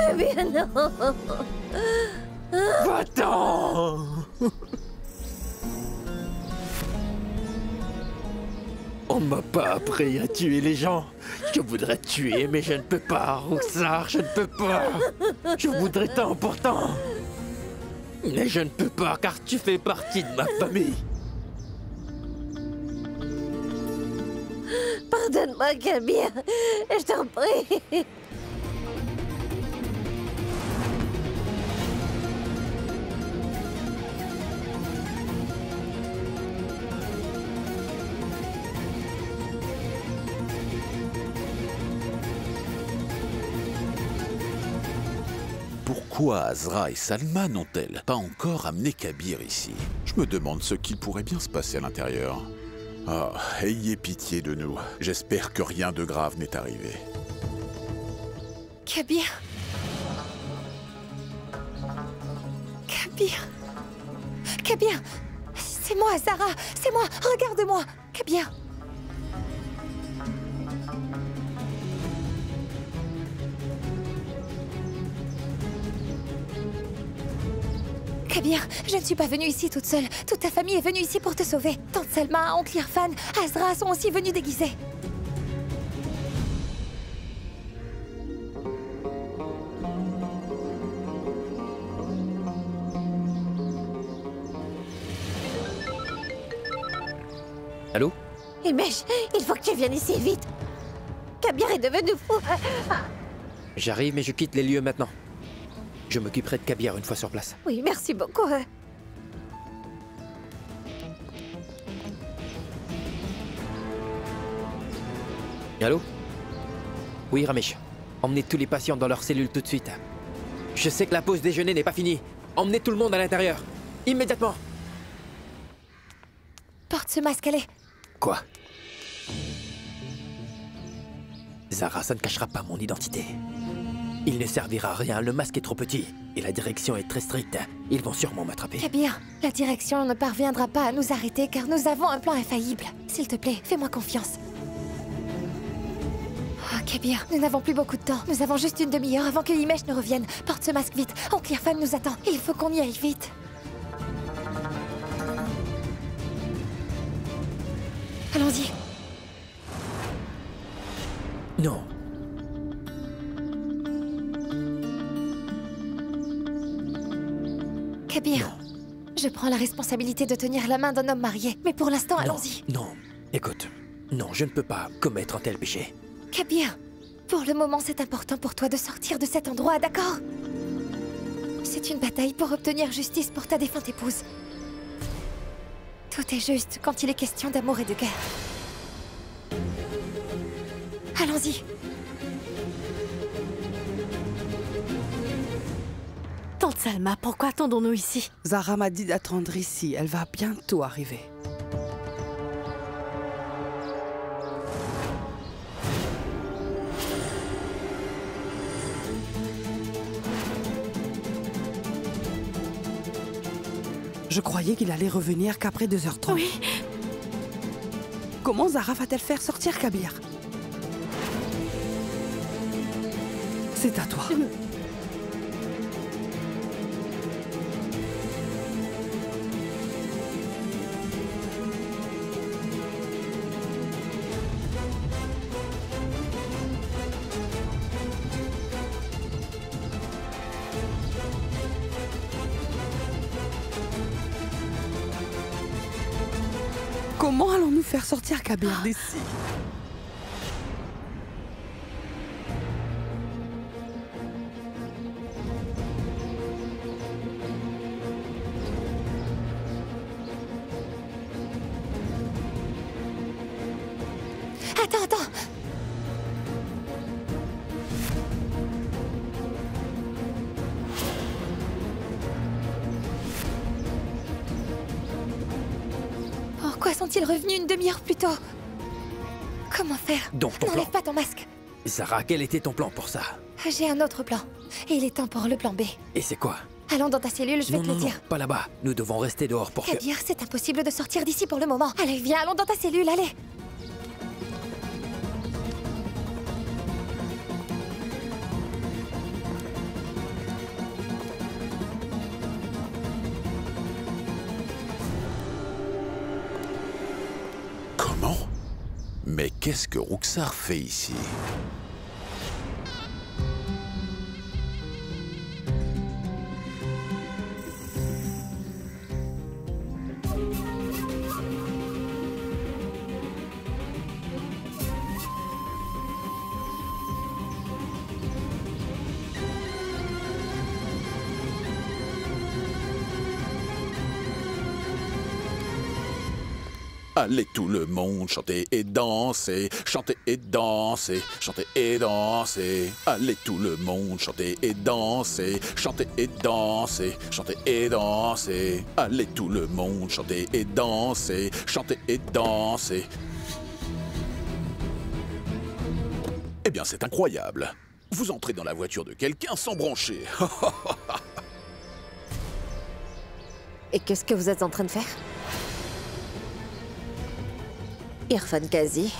Kabir, non. Va-t'en! On m'a pas appris à tuer les gens. Je voudrais te tuer, mais je ne peux pas, Roxar, je ne peux pas. Je voudrais tant pourtant. Mais je ne peux pas, car tu fais partie de ma famille. Pardonne-moi, Kabir. Je t'en prie. Pourquoi Azra et Salma n'ont-elles pas encore amené Kabir ici? Je me demande ce qu'il pourrait bien se passer à l'intérieur. Ah, ayez pitié de nous. J'espère que rien de grave n'est arrivé. Kabir. Kabir. Kabir. C'est moi, Zara. C'est moi. Regarde-moi. Kabir. Kabir, je ne suis pas venue ici toute seule. Toute ta famille est venue ici pour te sauver. Tante Salma, oncle Irfan, Azra sont aussi venus déguisés. Allô? Himesh, il faut que tu viennes ici, vite. Kabir est devenu fou. J'arrive, mais je quitte les lieux maintenant. Je m'occuperai de Kabir une fois sur place. Oui, merci beaucoup. Allô? Oui, Ramesh. Emmenez tous les patients dans leurs cellules tout de suite. Je sais que la pause déjeuner n'est pas finie. Emmenez tout le monde à l'intérieur. Immédiatement. Porte ce masque, allez. Quoi? Zara, ça ne cachera pas mon identité. Il ne servira à rien, le masque est trop petit. Et la direction est très stricte. Ils vont sûrement m'attraper. Kabir, la direction ne parviendra pas à nous arrêter car nous avons un plan infaillible. S'il te plaît, fais-moi confiance. Oh, Kabir, nous n'avons plus beaucoup de temps. Nous avons juste une demi-heure avant que Himesh ne revienne. Porte ce masque vite. Oncle Irfan nous attend. Il faut qu'on y aille vite. Allons-y. Non. Kabir, Non. je prends la responsabilité de tenir la main d'un homme marié. Mais pour l'instant, allons-y. Non. Écoute. Non, je ne peux pas commettre un tel péché. Kabir, pour le moment, c'est important pour toi de sortir de cet endroit, d'accord? C'est une bataille pour obtenir justice pour ta défunte épouse. Tout est juste quand il est question d'amour et de guerre. Allons-y. Tante Salma, pourquoi attendons-nous ici? Zara m'a dit d'attendre ici. Elle va bientôt arriver. Je croyais qu'il allait revenir qu'après 2h30. Oui. Comment Zara va-t-elle faire sortir Kabir? C'est à toi. Comment allons-nous faire sortir Kabir d'ici? Attends. Pourquoi sont-ils revenus une demi-heure plus tôt? Comment faire? Donc ton plan... N'enlève pas ton masque. Zara, quel était ton plan pour ça? J'ai un autre plan. Et il est temps pour le plan B. Et c'est quoi? Allons dans ta cellule, je vais te le dire. Pas là-bas. Nous devons rester dehors pour que... Kabir, c'est impossible de sortir d'ici pour le moment. Allez, viens, allons dans ta cellule, allez. Mais qu'est-ce que Roxar fait ici? Allez tout le monde, chantez et dansez, chantez et dansez, chantez et dansez. Allez tout le monde, chantez et dansez, chantez et dansez, chantez et dansez. Allez tout le monde, chantez et dansez, chantez et dansez. Eh bien, c'est incroyable. Vous entrez dans la voiture de quelqu'un sans brancher. Et qu'est-ce que vous êtes en train de faire? Irfan Kazi.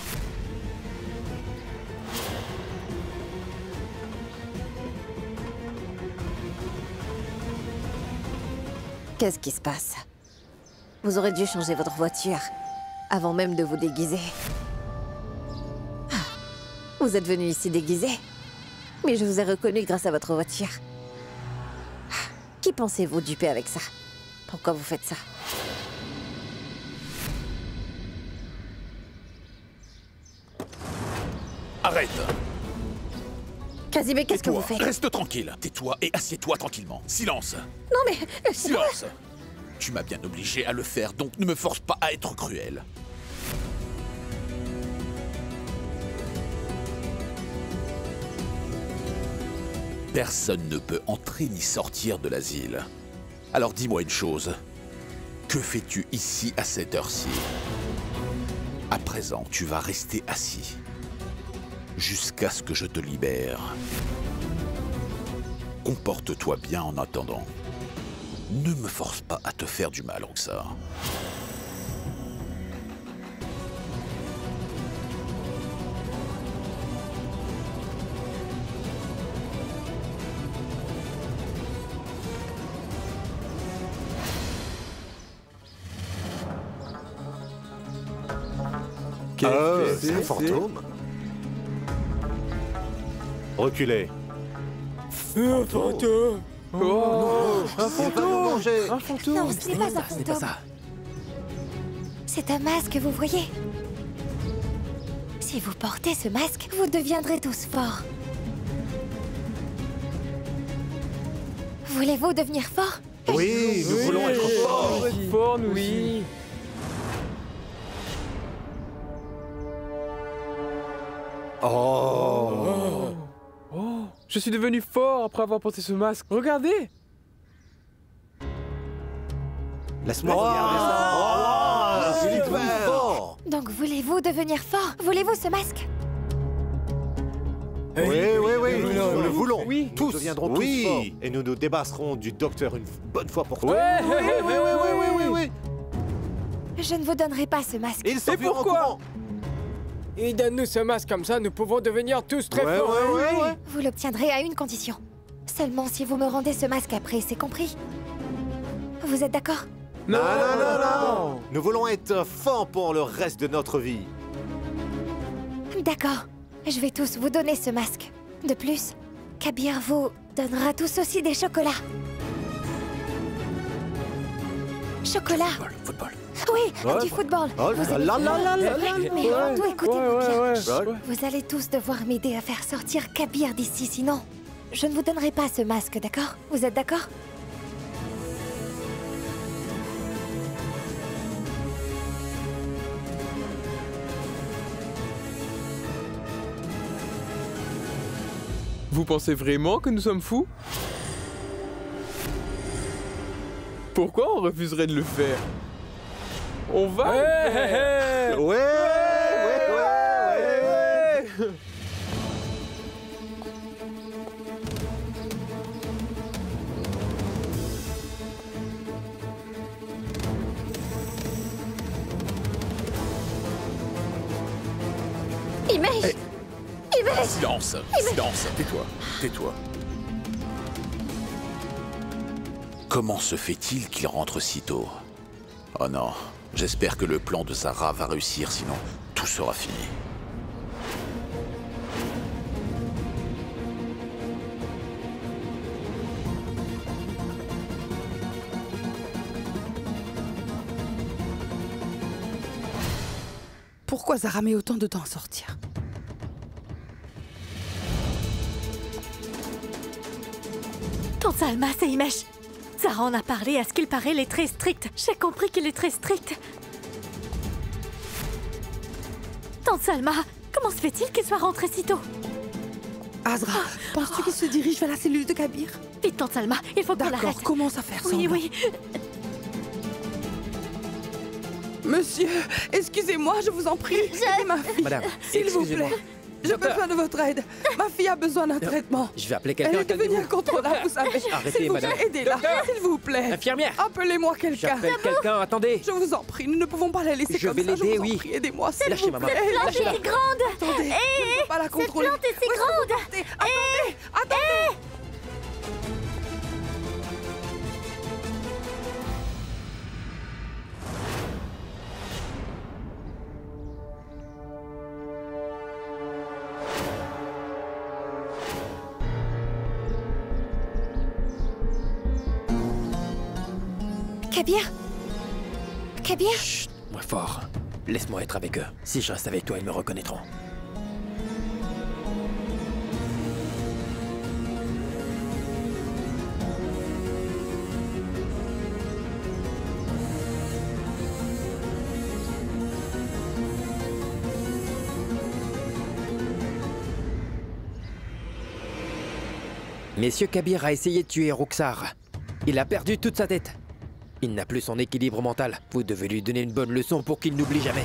Qu'est-ce qui se passe? Vous aurez dû changer votre voiture avant même de vous déguiser. Ah, vous êtes venu ici déguisé, mais je vous ai reconnu grâce à votre voiture. Ah, qui pensez-vous duper avec ça? Pourquoi vous faites ça? Arrête! Kazi, mais qu'est-ce que vous faites? Reste tranquille. Tais-toi et assieds-toi tranquillement. Silence. Non mais... Silence. Tu m'as bien obligé à le faire, donc ne me force pas à être cruel. Personne ne peut entrer ni sortir de l'asile. Alors dis-moi une chose. Que fais-tu ici à cette heure-ci? À présent, tu vas rester assis. Jusqu'à ce que je te libère. Comporte-toi bien en attendant. Ne me force pas à te faire du mal, Roxar. C'est un fantôme. Reculez. Un fantôme! Oh, un fantôme. Un fantôme! Non, ce n'est pas un C'est pas fantôme. ça. C'est un masque, vous voyez. Si vous portez ce masque, vous deviendrez tous forts. Voulez-vous devenir fort? Oui, nous voulons être forts. Être fort, nous aussi. Oh. Oh, je suis devenu fort après avoir porté ce masque. Regardez! Laisse-moi regarder ça. Oh, il est devenu fort. Donc voulez-vous devenir fort? Voulez-vous ce masque? Oui, nous le voulons. Oui. Tous deviendrons tous forts. Et nous nous débarrasserons du docteur une bonne fois pour toutes. Oui. Je ne vous donnerai pas ce masque. Et ils s'enfuiront en pourquoi? courant. Et donne-nous ce masque comme ça, nous pouvons devenir tous très forts. Ouais. Vous l'obtiendrez à une condition. Seulement si vous me rendez ce masque après, c'est compris? Vous êtes d'accord? Non. Nous voulons être forts pour le reste de notre vie. D'accord. Je vais tous vous donner ce masque. De plus, Kabir vous donnera tous aussi des chocolats. Chocolat. Football. Oui, Ouais. du football. Oh Vous là allez- là. Mais Rando, écoutez-moi bien. Ouais. Vous allez tous devoir m'aider à faire sortir Kabir d'ici, sinon je ne vous donnerai pas ce masque, d'accord? Vous êtes d'accord? Vous pensez vraiment que nous sommes fous? Pourquoi on refuserait de le faire? On va... Ouais. Image! Image! Silence. Tais-toi. Comment se fait-il qu'il rentre si tôt? Oh non, j'espère que le plan de Zara va réussir, sinon tout sera fini. Pourquoi Zara met autant de temps à sortir? Tante Salma, c'est Himesh. Zara en a parlé, à ce qu'il paraît, il est très strict. J'ai compris qu'il est très strict. Tante Salma, comment se fait-il qu'il soit rentré si tôt? Azra, penses-tu qu'il se dirige vers la cellule de Kabir? Vite, Tante Salma, il faut qu'on l'arrête. D'accord, commence à faire Oui, semblant. oui. Monsieur, excusez-moi, je vous en prie. Aidez ma fille. Madame, S'il vous excusez-moi. plaît. J'ai besoin de votre aide. Ma fille a besoin d'un traitement. Je vais appeler Elle quelqu'un. est devenue calmez-vous. incontrôlable, vous savez. Arrêtez, S'il vous madame. plaît, aidez-la. S'il vous plaît. Infirmière. Appelez-moi quelqu'un. J'appelle quelqu'un, attendez. Je vous en prie, nous ne pouvons pas la laisser Je comme vais ça. Je l'aider, vous en oui. prie, aidez-moi, s'il Lâchez vous ma main. plaît. Lâchez-la. C'est grande. Attendez, je ne peux pas la contrôler. plante est si Où est-ce que grande. vous partez? Attendez, attendez. Kabir? Kabir? Chut, moins fort. Laisse-moi être avec eux. Si je reste avec toi, ils me reconnaîtront. Messieurs, Kabir a essayé de tuer Roxar. Il a perdu toute sa tête. Il n'a plus son équilibre mental. Vous devez lui donner une bonne leçon pour qu'il n'oublie jamais.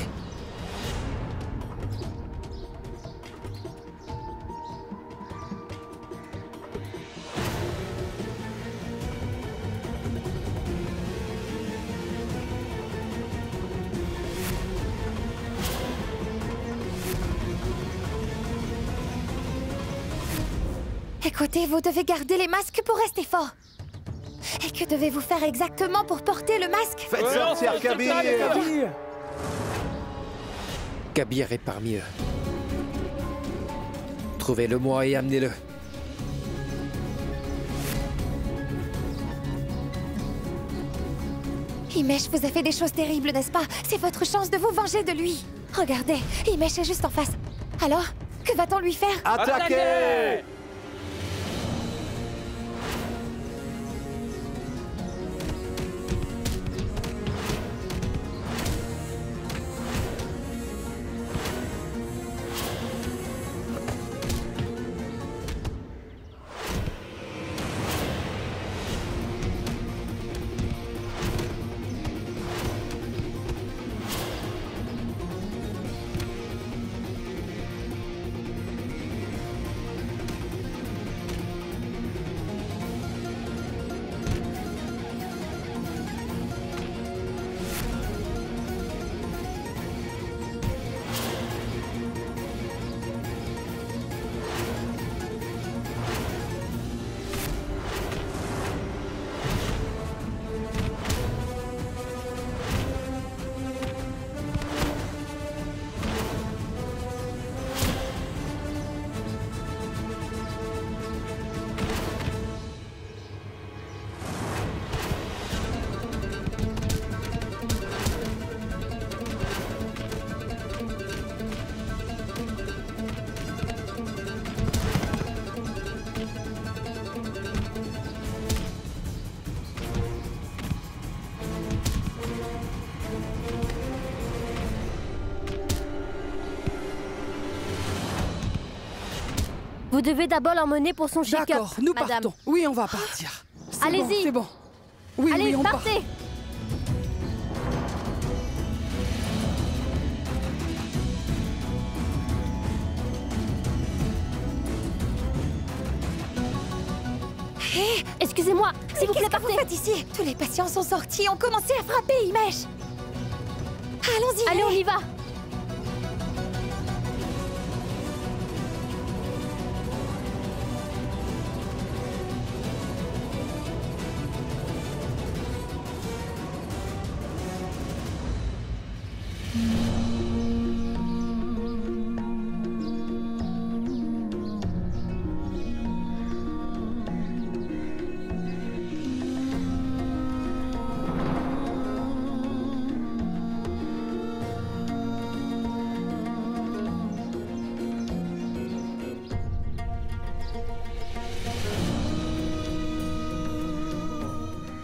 Écoutez, vous devez garder les masques pour rester fort. Et que devez-vous faire exactement pour porter le masque? Faites sortir Kabir. Kabir est parmi eux. Trouvez-le-moi et amenez-le. Himesh vous a fait des choses terribles, n'est-ce pas? C'est votre chance de vous venger de lui. Regardez, Himesh est juste en face. Alors, que va-t-on lui faire? Attaquez! Vous devez d'abord l'emmener pour son check-up, D'accord, nous madame. partons. Oui, on va partir. C'est Allez-y. bon, c'est bon. Oui, Allez, oui, on part. partez. Hé, Excusez-moi, s'il vous plaît, qu'est-ce que vous partez. faites ici? Tous les patients sont sortis, ont commencé à frapper Himesh. Allons-y. Allez, on y va.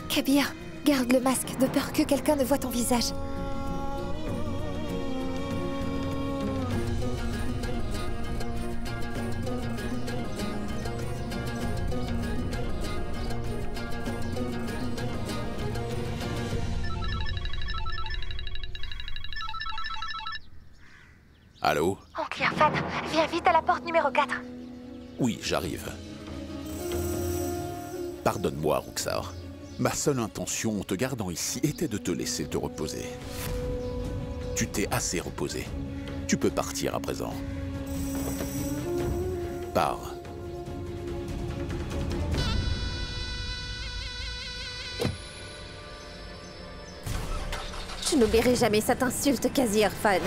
Kabir, garde le masque de peur que quelqu'un ne voie ton visage. Allô? Oncle Irfan, viens vite à la porte numéro 4. Oui, j'arrive. Pardonne-moi, Roxar. Ma seule intention en te gardant ici était de te laisser te reposer. Tu t'es assez reposé. Tu peux partir à présent. Pars. Je n'oublierai jamais cette insulte, Qazi Irfan.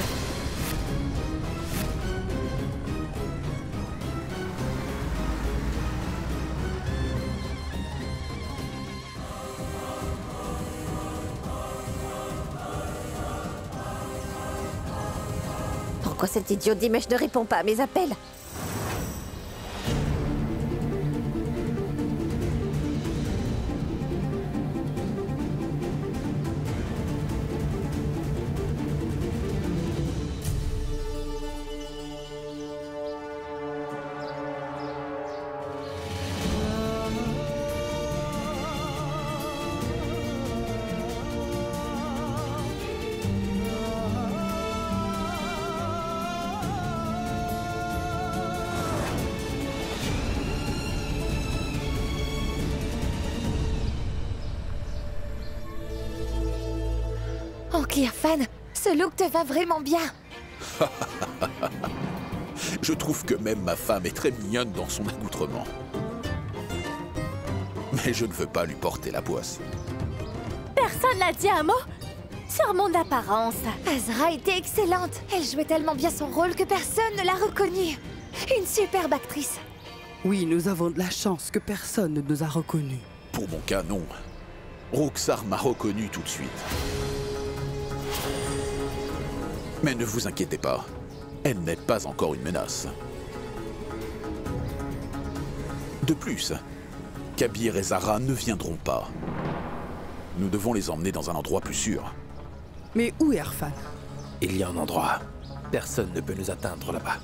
Pourquoi cet idiot d'Imesh ne répond pas à mes appels? Oncle Irfan, ce look te va vraiment bien. Je trouve que même ma femme est très mignonne dans son accoutrement. Mais je ne veux pas lui porter la poisse. Personne n'a dit un mot sur mon apparence. Azra était excellente. Elle jouait tellement bien son rôle que personne ne l'a reconnue. Une superbe actrice. Oui, nous avons de la chance que personne ne nous a reconnus. Pour mon cas, non. Roxar m'a reconnu tout de suite. Mais ne vous inquiétez pas, elle n'est pas encore une menace. De plus, Kabir et Zara ne viendront pas. Nous devons les emmener dans un endroit plus sûr. Mais où est Irfan? Il y a un endroit. Personne ne peut nous atteindre là-bas.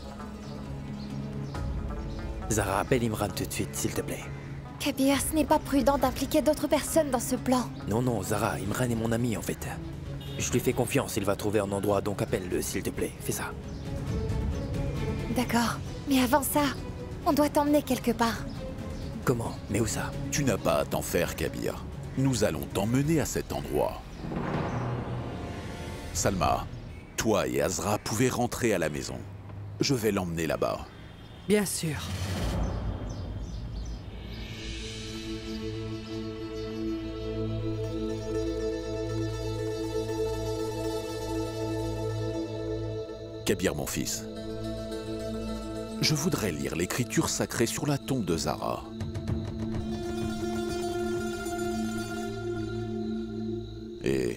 Zara, appelle Imran tout de suite, s'il te plaît. Kabir, ce n'est pas prudent d'impliquer d'autres personnes dans ce plan. Non, non, Zara, Imran est mon ami en fait. Je lui fais confiance, il va trouver un endroit, donc appelle-le, s'il te plaît. Fais ça. D'accord. Mais avant ça, on doit t'emmener quelque part. Comment? Mais où ça? Tu n'as pas à t'en faire, Kabir. Nous allons t'emmener à cet endroit. Salma, toi et Azra pouvez rentrer à la maison. Je vais l'emmener là-bas. Bien sûr. Kabir, mon fils, je voudrais lire l'écriture sacrée sur la tombe de Zara. Et...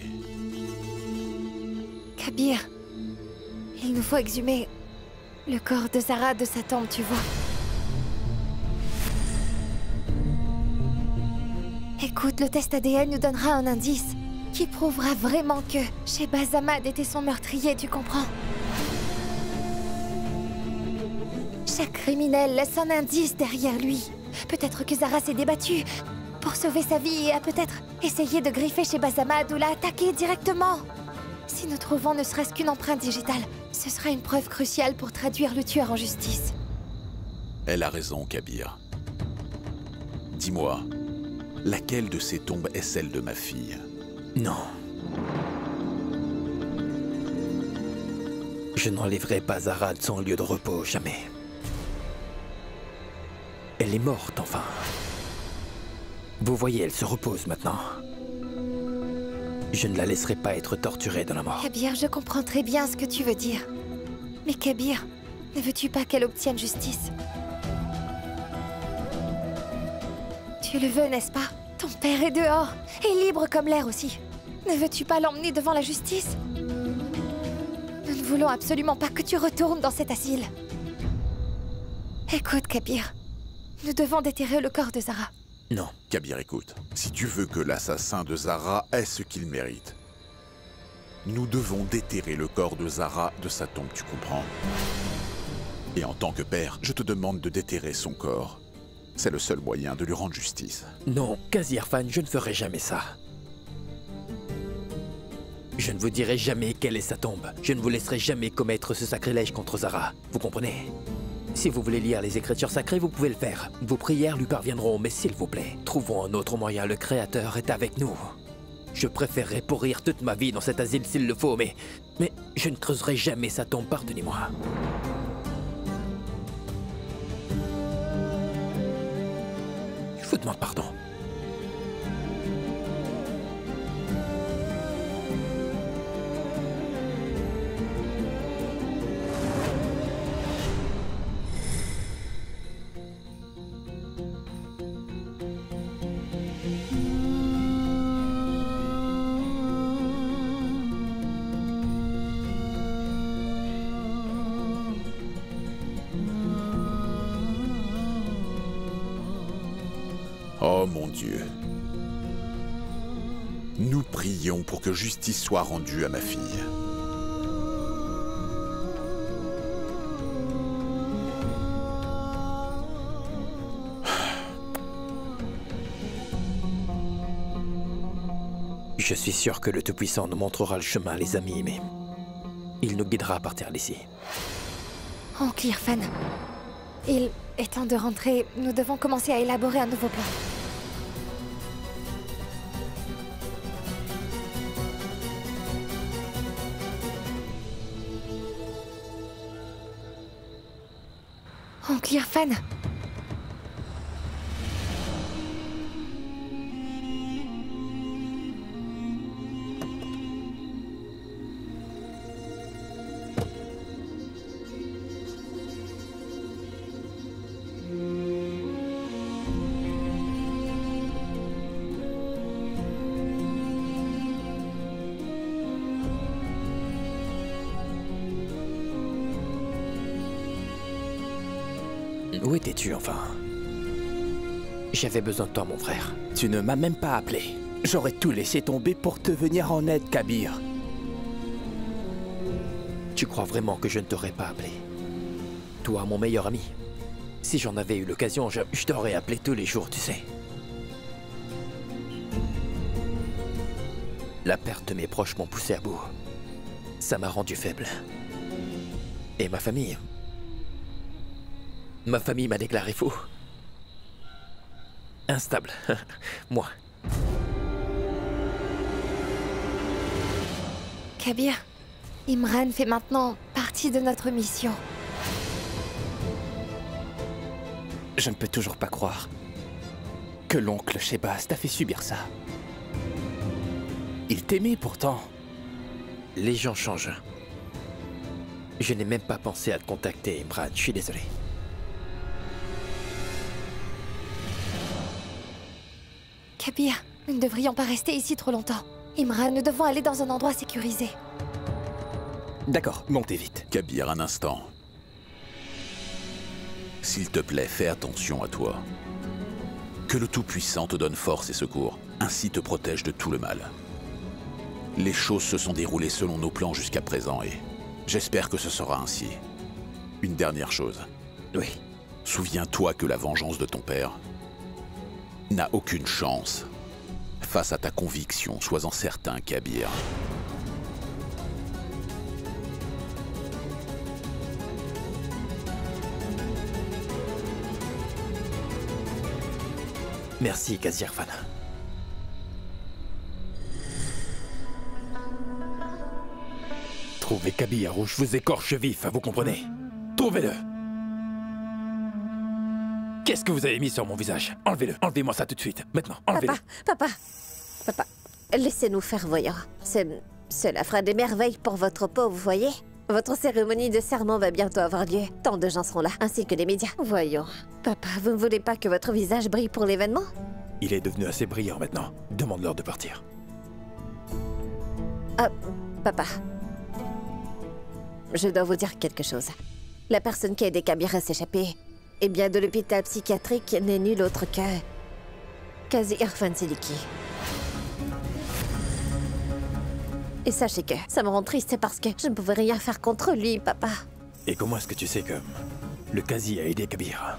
Kabir, il nous faut exhumer le corps de Zara de sa tombe, tu vois. Écoute, le test ADN nous donnera un indice qui prouvera vraiment que Shehbaz Ahmad était son meurtrier, tu comprends? Chaque criminel laisse un indice derrière lui. Peut-être que Zara s'est débattue pour sauver sa vie et a peut-être essayé de griffer Shehbaz Ahmad ou l'a attaqué directement. Si nous trouvons ne serait-ce qu'une empreinte digitale, ce sera une preuve cruciale pour traduire le tueur en justice. Elle a raison, Kabir. Dis-moi, laquelle de ces tombes est celle de ma fille? Non. Je n'enlèverai pas Zara de son lieu de repos, jamais. Elle est morte, enfin. Vous voyez, elle se repose maintenant. Je ne la laisserai pas être torturée de la mort. Kabir, je comprends très bien ce que tu veux dire. Mais Kabir, ne veux-tu pas qu'elle obtienne justice? Tu le veux, n'est-ce pas? Ton père est dehors, et libre comme l'air aussi. Ne veux-tu pas l'emmener devant la justice? Nous ne voulons absolument pas que tu retournes dans cet asile. Écoute, Kabir, Nous devons déterrer le corps de Zara. Non. Kabir, écoute. Si tu veux que l'assassin de Zara ait ce qu'il mérite, nous devons déterrer le corps de Zara de sa tombe, tu comprends? Et en tant que père, je te demande de déterrer son corps. C'est le seul moyen de lui rendre justice. Non, Qazi Irfan, je ne ferai jamais ça. Je ne vous dirai jamais quelle est sa tombe. Je ne vous laisserai jamais commettre ce sacrilège contre Zara. Vous comprenez? Si vous voulez lire les écritures sacrées, vous pouvez le faire. Vos prières lui parviendront, mais s'il vous plaît, trouvons un autre moyen. Le Créateur est avec nous. Je préférerais pourrir toute ma vie dans cet asile s'il le faut, mais je ne creuserai jamais sa tombe, pardonnez-moi. Je vous demande pardon. Oh mon Dieu. Nous prions pour que justice soit rendue à ma fille. Je suis sûr que le Tout-Puissant nous montrera le chemin, les amis, mais il nous guidera à partir d'ici. Oncle Irfan, il est temps de rentrer. Nous devons commencer à élaborer un nouveau plan. Oncle Irfan. Où étais-tu, enfin? J'avais besoin de toi, mon frère. Tu ne m'as même pas appelé. J'aurais tout laissé tomber pour te venir en aide, Kabir. Tu crois vraiment que je ne t'aurais pas appelé? Toi, mon meilleur ami. Si j'en avais eu l'occasion, je t'aurais appelé tous les jours, tu sais. La perte de mes proches m'ont poussé à bout. Ça m'a rendu faible. Et ma famille... Ma famille m'a déclaré fou. Instable. Moi. Kabir, Imran fait maintenant partie de notre mission. Je ne peux toujours pas croire que l'oncle Shehbaz t'a fait subir ça. Il t'aimait pourtant. Les gens changent. Je n'ai même pas pensé à te contacter, Imran. Je suis désolé. Kabir, nous ne devrions pas rester ici trop longtemps. Imran, nous devons aller dans un endroit sécurisé. D'accord, montez vite. Kabir, un instant. S'il te plaît, fais attention à toi. Que le Tout-Puissant te donne force et secours, ainsi te protège de tout le mal. Les choses se sont déroulées selon nos plans jusqu'à présent et j'espère que ce sera ainsi. Une dernière chose. Oui. Souviens-toi que la vengeance de ton père n'a aucune chance face à ta conviction, sois-en certain, Kabir. Merci, Qazi Irfan. Trouvez Kabir ou je vous écorche vif, vous comprenez? Trouvez-le! Qu'est-ce que vous avez mis sur mon visage? Enlevez-le, enlevez-moi ça tout de suite, maintenant, enlevez-le. Papa, laissez-nous faire, voyons. Cela fera des merveilles pour votre peau, vous voyez? Votre cérémonie de serment va bientôt avoir lieu. Tant de gens seront là, ainsi que les médias. Voyons. Papa, vous ne voulez pas que votre visage brille pour l'événement? Il est devenu assez brillant maintenant. Demande-leur de partir. Ah, papa. Je dois vous dire quelque chose. La personne qui a aidé Kabir à s'échapper Eh bien, de l'hôpital psychiatrique n'est nul autre que... Qazi Irfan Siddiqui. Et sachez que ça me rend triste parce que je ne pouvais rien faire contre lui, papa. Et comment est-ce que tu sais que le Qazi a aidé Kabir?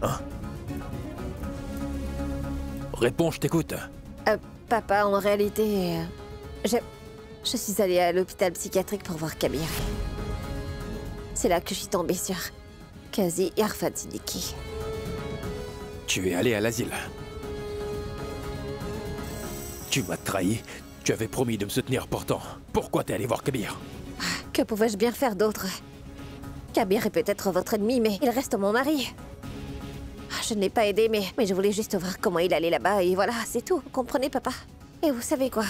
Hein? Réponds, je t'écoute. Papa, en réalité... Je suis allée à l'hôpital psychiatrique pour voir Kabir. C'est là que je suis tombée sur Qazi Irfan Siddiqui. Tu es allé à l'asile. Tu m'as trahi. Tu avais promis de me soutenir pourtant. Pourquoi t'es allé voir Kabir? Que pouvais-je bien faire d'autre? Kabir est peut-être votre ennemi, mais il reste mon mari. Je ne l'ai pas aidé, mais je voulais juste voir comment il allait là-bas, et voilà, c'est tout. Vous comprenez, papa? Et vous savez quoi?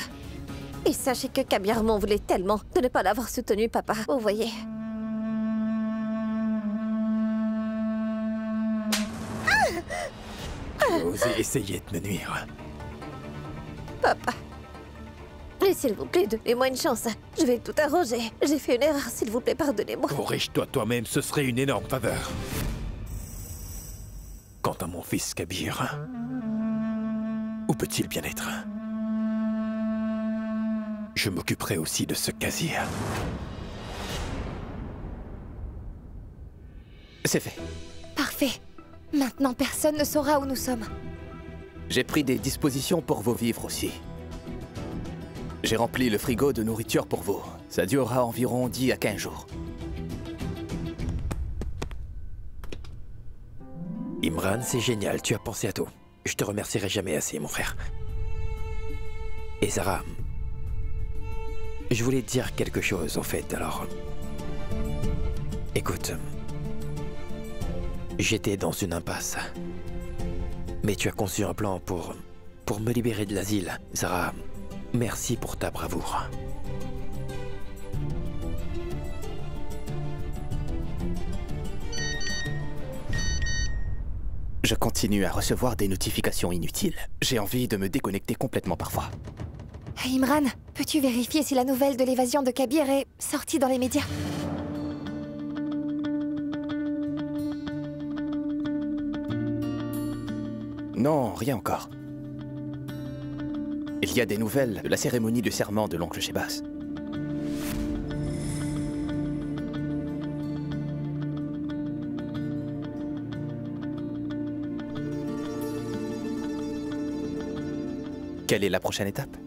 Et sachez que Kabir m'en voulait tellement de ne pas l'avoir soutenu, papa. Vous voyez? Tu as osé essayer de me nuire. Papa. Et s'il vous plaît, donnez-moi une chance. Je vais tout arranger. J'ai fait une erreur, s'il vous plaît, pardonnez-moi. Corrige-toi toi-même, ce serait une énorme faveur. Quant à mon fils Kabir, où peut-il bien être? Je m'occuperai aussi de ce Qazi. C'est fait. Parfait. Maintenant, personne ne saura où nous sommes. J'ai pris des dispositions pour vos vivres aussi. J'ai rempli le frigo de nourriture pour vous. Ça durera environ 10 à 15 jours. Imran, c'est génial, tu as pensé à tout. Je te remercierai jamais assez, mon frère. Et Zara, je voulais te dire quelque chose, en fait, alors... Écoute, j'étais dans une impasse. Mais tu as conçu un plan pour me libérer de l'asile. Zara, merci pour ta bravoure. Je continue à recevoir des notifications inutiles. J'ai envie de me déconnecter complètement parfois. Imran, peux-tu vérifier si la nouvelle de l'évasion de Kabir est sortie dans les médias? Non, rien encore. Il y a des nouvelles de la cérémonie de serment de l'oncle Shehbaz. Quelle est la prochaine étape?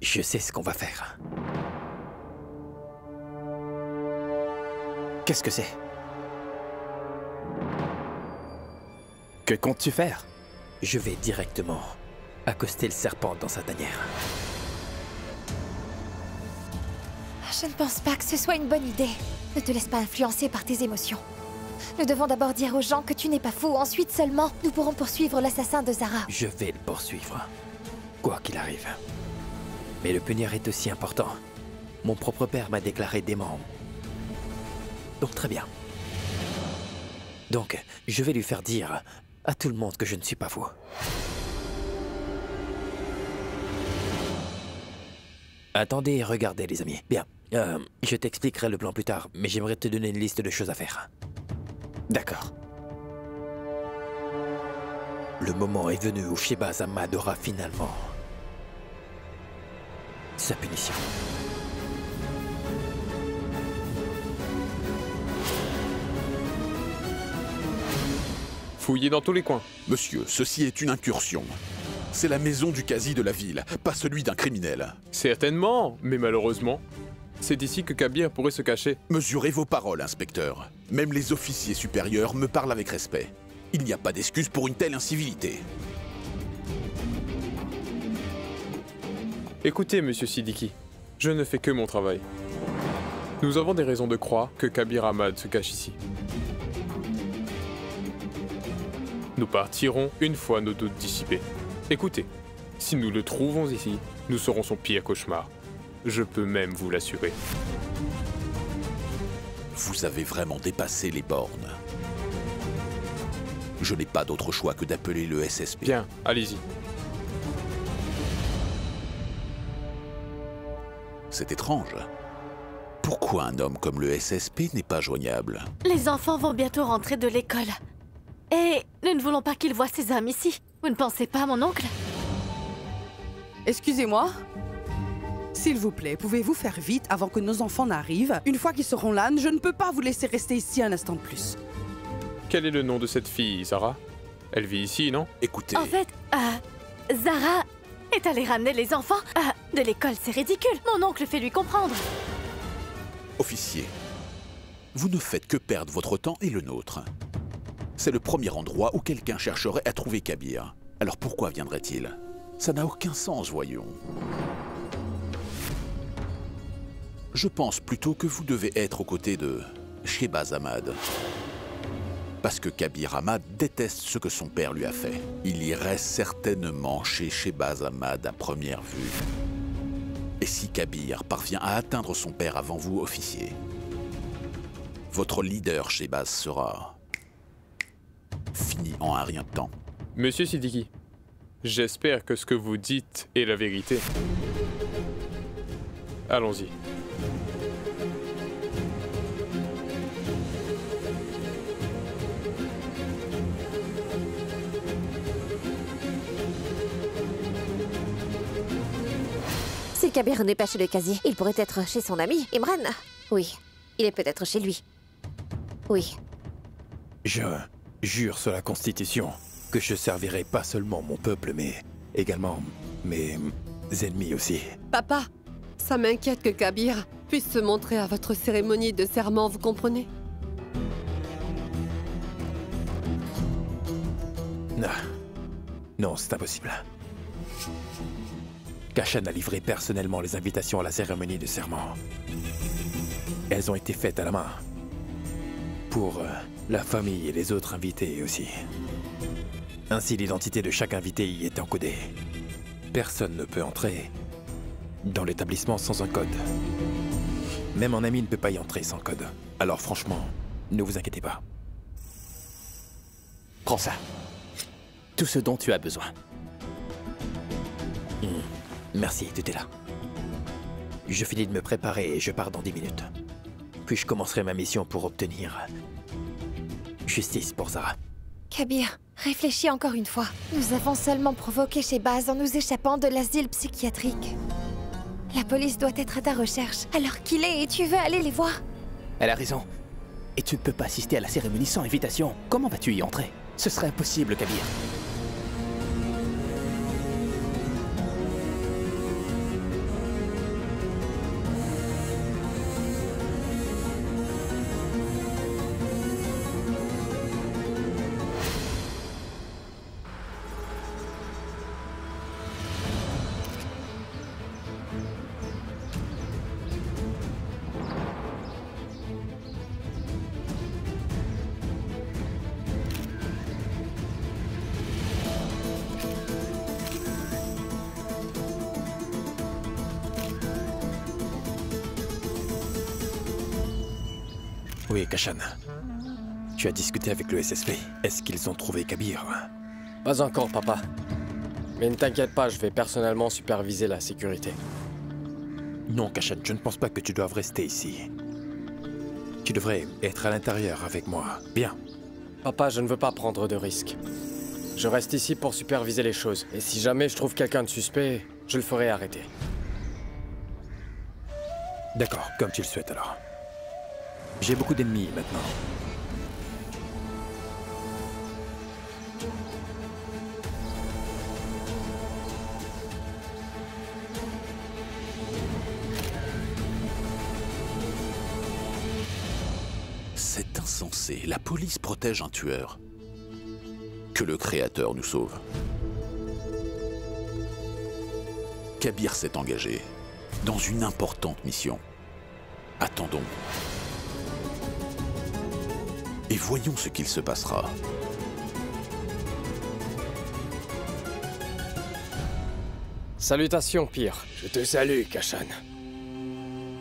Je sais ce qu'on va faire. Qu'est-ce que c'est? Que comptes-tu faire? Je vais directement accoster le serpent dans sa tanière. Je ne pense pas que ce soit une bonne idée. Ne te laisse pas influencer par tes émotions. Nous devons d'abord dire aux gens que tu n'es pas fou. Ensuite seulement, nous pourrons poursuivre l'assassin de Zara. Je vais le poursuivre, quoi qu'il arrive. Mais le punir est aussi important. Mon propre père m'a déclaré dément. Donc très bien. Donc, je vais lui faire dire à tout le monde que je ne suis pas fou. Attendez et regardez, les amis. Bien, je t'expliquerai le plan plus tard, mais j'aimerais te donner une liste de choses à faire. D'accord. Le moment est venu où Shehbaz Ahmad aura finalement sa punition. Fouillez dans tous les coins. Monsieur, ceci est une incursion. C'est la maison du Qazi de la ville, pas celui d'un criminel. Certainement, mais malheureusement, c'est ici que Kabir pourrait se cacher. Mesurez vos paroles, inspecteur. Même les officiers supérieurs me parlent avec respect. Il n'y a pas d'excuse pour une telle incivilité. Écoutez, monsieur Siddiqui, je ne fais que mon travail. Nous avons des raisons de croire que Kabir Ahmad se cache ici. Nous partirons une fois nos doutes dissipés. Écoutez, si nous le trouvons ici, nous serons son pire cauchemar. Je peux même vous l'assurer. Vous avez vraiment dépassé les bornes. Je n'ai pas d'autre choix que d'appeler le SSP. Bien, allez-y. C'est étrange. Pourquoi un homme comme le SSP n'est pas joignable? Les enfants vont bientôt rentrer de l'école. Et nous ne voulons pas qu'ils voient ses âmes ici. Vous ne pensez pas, mon oncle? Excusez-moi. S'il vous plaît, pouvez-vous faire vite avant que nos enfants n'arrivent? Une fois qu'ils seront là, je ne peux pas vous laisser rester ici un instant de plus. Quel est le nom de cette fille, Zara? Elle vit ici, non? Écoutez... En fait, Zara est allée ramener les enfants de l'école. C'est ridicule. Mon oncle fait lui comprendre. Officier, vous ne faites que perdre votre temps et le nôtre. C'est le premier endroit où quelqu'un chercherait à trouver Kabir. Alors pourquoi viendrait-il? Ça n'a aucun sens, voyons. Je pense plutôt que vous devez être aux côtés de Shehbaz Ahmad. Parce que Kabir Ahmad déteste ce que son père lui a fait. Il irait certainement chez Shehbaz Ahmad à première vue. Et si Kabir parvient à atteindre son père avant vous, officier, votre leader Shehbaz sera fini en un rien de temps. Monsieur Siddiqui, j'espère que ce que vous dites est la vérité. Allons-y. Si Kabir n'est pas chez le casier, il pourrait être chez son ami, Imran. Oui, il est peut-être chez lui. Oui. Je jure sur la Constitution que je servirai pas seulement mon peuple, mais également mes ennemis aussi. Papa, ça m'inquiète que Kabir puisse se montrer à votre cérémonie de serment, vous comprenez? Non, non, c'est impossible. Kashan a livré personnellement les invitations à la cérémonie de serment. Elles ont été faites à la main. Pour la famille et les autres invités aussi. Ainsi, l'identité de chaque invité y est encodée. Personne ne peut entrer dans l'établissement sans un code. Même un ami ne peut pas y entrer sans code. Alors franchement, ne vous inquiétez pas. Prends ça. Tout ce dont tu as besoin. Merci, tout est là. Je finis de me préparer et je pars dans 10 minutes. Puis je commencerai ma mission pour obtenir justice pour Zara. Kabir, réfléchis encore une fois. Nous avons seulement provoqué Shehbaz en nous échappant de l'asile psychiatrique. La police doit être à ta recherche, alors qu'il est et tu veux aller les voir. Elle a raison. Et tu ne peux pas assister à la cérémonie sans invitation. Comment vas-tu y entrer? Ce serait impossible, Kabir. Oui, Kashan. Tu as discuté avec le SSP. Est-ce qu'ils ont trouvé Kabir? Pas encore, papa. Mais ne t'inquiète pas, je vais personnellement superviser la sécurité. Non, Kashan, je ne pense pas que tu doives rester ici. Tu devrais être à l'intérieur avec moi. Bien. Papa, je ne veux pas prendre de risques. Je reste ici pour superviser les choses. Et si jamais je trouve quelqu'un de suspect, je le ferai arrêter. D'accord, comme tu le souhaites alors. J'ai beaucoup d'ennemis maintenant. C'est insensé. La police protège un tueur. Que le Créateur nous sauve. Kabir s'est engagé dans une importante mission. Attendons. Et voyons ce qu'il se passera. Salutations, Pire. Je te salue, Kashan.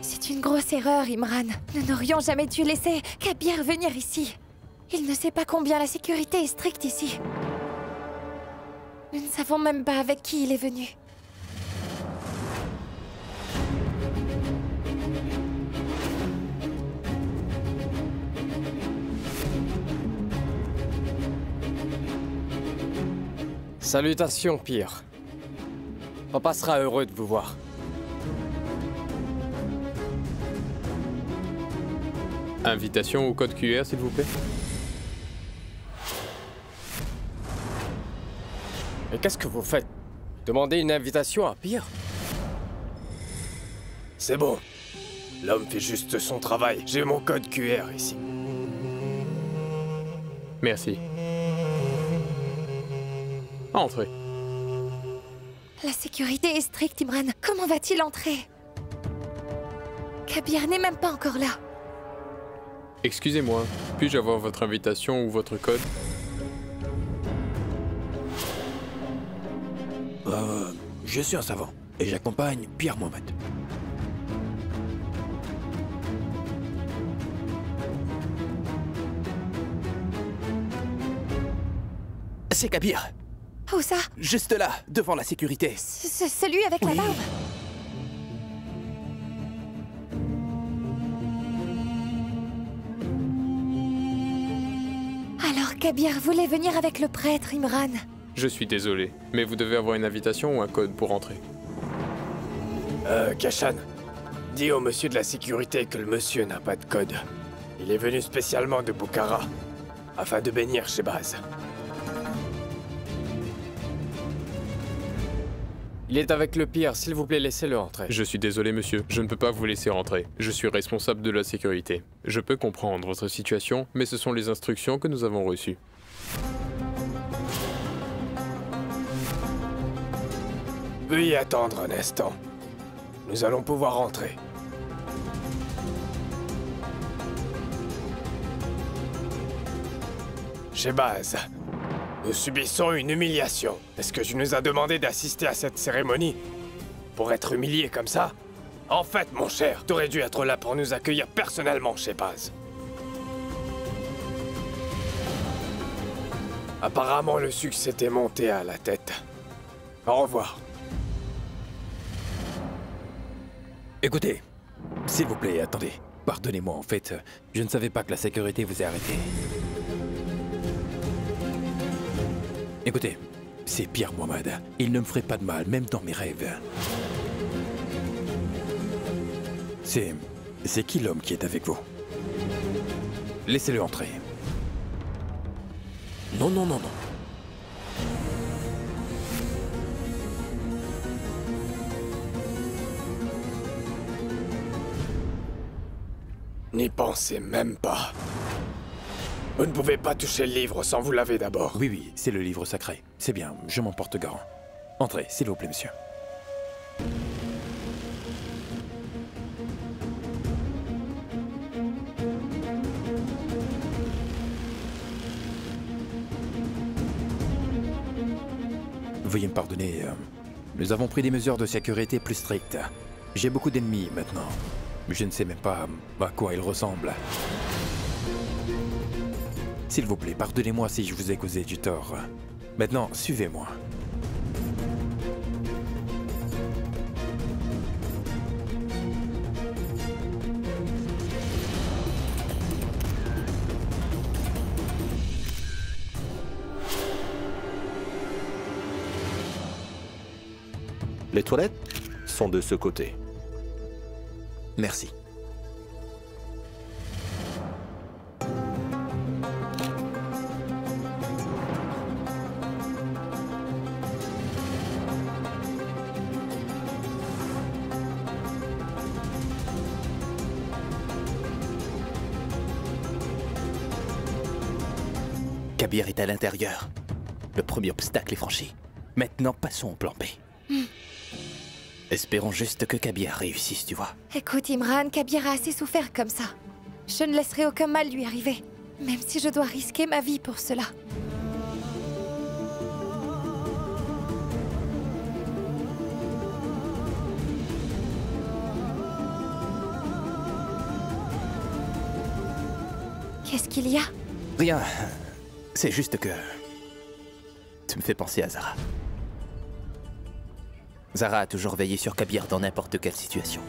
C'est une grosse erreur, Imran. Nous n'aurions jamais dû laisser Kabir venir ici. Il ne sait pas combien la sécurité est stricte ici. Nous ne savons même pas avec qui il est venu. Salutations, Pire. Papa sera heureux de vous voir. Invitation au code QR, s'il vous plaît. Et qu'est-ce que vous faites? Demandez une invitation à Pire? C'est bon. L'homme fait juste son travail. J'ai mon code QR ici. Merci. Entrez. La sécurité est stricte, Imran. Comment va-t-il entrer? Kabir n'est même pas encore là. Excusez-moi, puis-je avoir votre invitation ou votre code? Je suis un savant et j'accompagne Pierre Mohamed. C'est Kabir. Où ça? Juste là, devant la sécurité. C'est celui avec la barbe? Alors Kabir voulait venir avec le prêtre, Imran. Je suis désolé, mais vous devez avoir une invitation ou un code pour entrer. Kashan, dis au monsieur de la sécurité que le monsieur n'a pas de code. Il est venu spécialement de Bukhara, afin de bénir Shehbaz. Il est avec le Pire, s'il vous plaît, laissez-le entrer. Je suis désolé, monsieur, je ne peux pas vous laisser rentrer. Je suis responsable de la sécurité. Je peux comprendre votre situation, mais ce sont les instructions que nous avons reçues. Veuillez attendre un instant. Nous allons pouvoir entrer. Shehbaz, nous subissons une humiliation. Est-ce que tu nous as demandé d'assister à cette cérémonie pour être humilié comme ça? En fait, mon cher, t'aurais dû être là pour nous accueillir personnellement, Shehbaz. Apparemment, le succès t'est monté à la tête. Au revoir. Écoutez, s'il vous plaît, attendez. Pardonnez-moi, en fait, je ne savais pas que la sécurité vous ait arrêté. Écoutez, c'est Pierre Mohamed. Il ne me ferait pas de mal, même dans mes rêves. C'est qui l'homme qui est avec vous? Laissez-le entrer. Non, non, non, non. N'y pensez même pas. Vous ne pouvez pas toucher le livre sans vous laver d'abord. Oui, oui, c'est le livre sacré. C'est bien, je m'en porte garant. Entrez, s'il vous plaît, monsieur. Veuillez me pardonner, nous avons pris des mesures de sécurité plus strictes. J'ai beaucoup d'ennemis maintenant. Je ne sais même pas à quoi ils ressemblent. S'il vous plaît, pardonnez-moi si je vous ai causé du tort. Maintenant, suivez-moi. Les toilettes sont de ce côté. Merci. Kabir est à l'intérieur. Le premier obstacle est franchi. Maintenant, passons au plan B. Espérons juste que Kabir réussisse, tu vois. Écoute, Imran, Kabir a assez souffert comme ça. Je ne laisserai aucun mal lui arriver, même si je dois risquer ma vie pour cela. Qu'est-ce qu'il y a? Rien. C'est juste que... tu me fais penser à Zara. Zara a toujours veillé sur Kabir dans n'importe quelle situation.